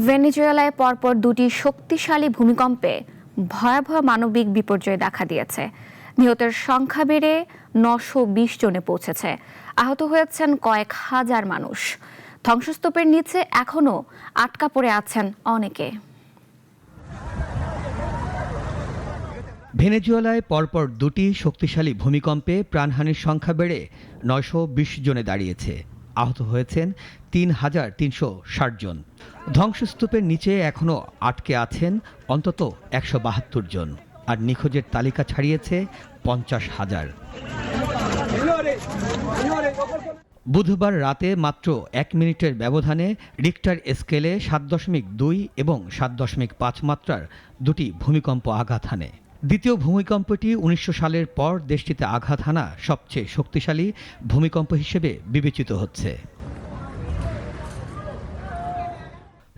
ভেনেজুয়েলায় পরপর দুটি শক্তিশালী ভূমিকম্পে ভয়াবহ মানবিক বিপর্যয় দেখা দিয়েছে। নিহতের সংখ্যা বেড়ে ৯২০ জনে পৌঁছেছে। আহত হয়েছেন কয়েক হাজার মানুষ। ধ্বংসস্তূপের নিচে এখনও আটকা পড়ে আছেন অনেকে। ভেনেজুয়েলায় পরপর দুটি শক্তিশালী ভূমিকম্পে প্রাণহানির সংখ্যা বেড়ে ৯২০ জনে দাঁড়িয়েছে। আহত হয়েছেন ৩,৩৬০ জন। ধ্বংসস্তূপের নিচে এখনও আটকে আছেন অন্তত ১৭২ জন, আর নিখোঁজের তালিকা ছাড়িয়েছে ৫০,০০০। বুধবার রাতে মাত্র ১ মিনিটের ব্যবধানে রিক্টার স্কেলে ৭.২ এবং ৭.৫ মাত্রার দুটি ভূমিকম্প আঘাত হানে। দ্বিতীয় ভূমিকম্পটি ১৯০০ সালের পর দেশটিতে আঘাত হানা সবচেয়ে শক্তিশালী ভূমিকম্প হিসেবে বিবেচিত হচ্ছে।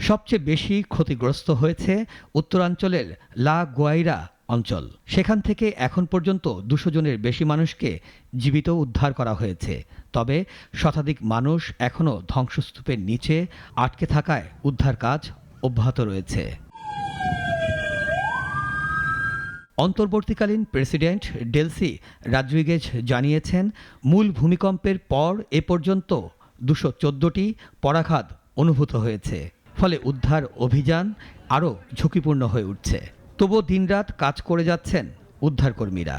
সবচেয়ে বেশি ক্ষতিগ্রস্ত হয়েছে উত্তরাঞ্চলের লা গুয়াইরা অঞ্চল। সেখান থেকে এখন পর্যন্ত ২০০ জনের বেশি মানুষকে জীবিত উদ্ধার করা হয়েছে। তবে শতাধিক মানুষ এখনও ধ্বংসস্তূপের নিচে আটকে থাকায় উদ্ধার কাজ অব্যাহত রয়েছে। অন্তর্বর্তীকালীন প্রেসিডেন্ট ডেলসি রদ্রিগেজ জানিয়েছেন, মূল ভূমিকম্পের পর এ পর্যন্ত ২১৪টি পরাঘাত অনুভূত হয়েছে। ফলে উদ্ধার অভিযান আরও ঝুঁকিপূর্ণ হয়ে উঠছে। তবুও দিনরাত কাজ করে যাচ্ছেন উদ্ধারকর্মীরা।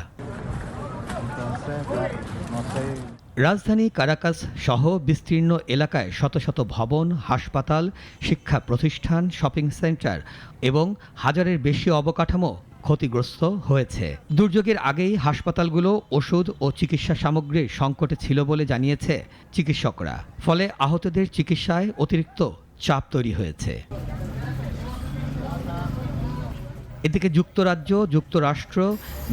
রাজধানী কারাকাস সহ বিস্তীর্ণ এলাকায় শত শত ভবন, হাসপাতাল, শিক্ষা প্রতিষ্ঠান, শপিং সেন্টার এবং হাজারের বেশি অবকাঠামো ক্ষতিগ্রস্ত হয়েছে। দুর্যোগের আগেই হাসপাতালগুলো ওষুধ ও চিকিৎসা সামগ্রীর সংকটে ছিল বলে জানিয়েছে চিকিৎসকরা। ফলে আহতদের চিকিৎসায় অতিরিক্ত চাপ তৈরি হয়েছে। এদিকে যুক্তরাজ্য, যুক্তরাষ্ট্র,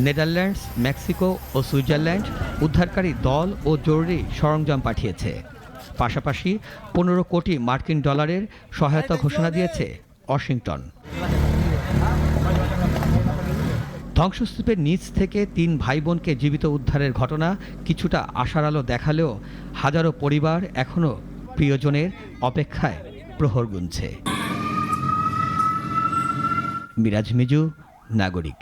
নেদারল্যান্ডস, মেক্সিকো ও সুইজারল্যান্ড উদ্ধারকারী দল ও জরুরি সরঞ্জাম পাঠিয়েছে। পাশাপাশি ১৫ কোটি মার্কিন ডলারের সহায়তা ঘোষণা দিয়েছে ওয়াশিংটন। ধ্বংসস্তূপের নিচ থেকে ৩ ভাই বোনকে জীবিত উদ্ধারের ঘটনা কিছুটা আশার আলো দেখালেও হাজারো পরিবার এখনও প্রিয়জনের অপেক্ষায় প্রহর গুনছে। মিরাজ মিজু, নাগরিক।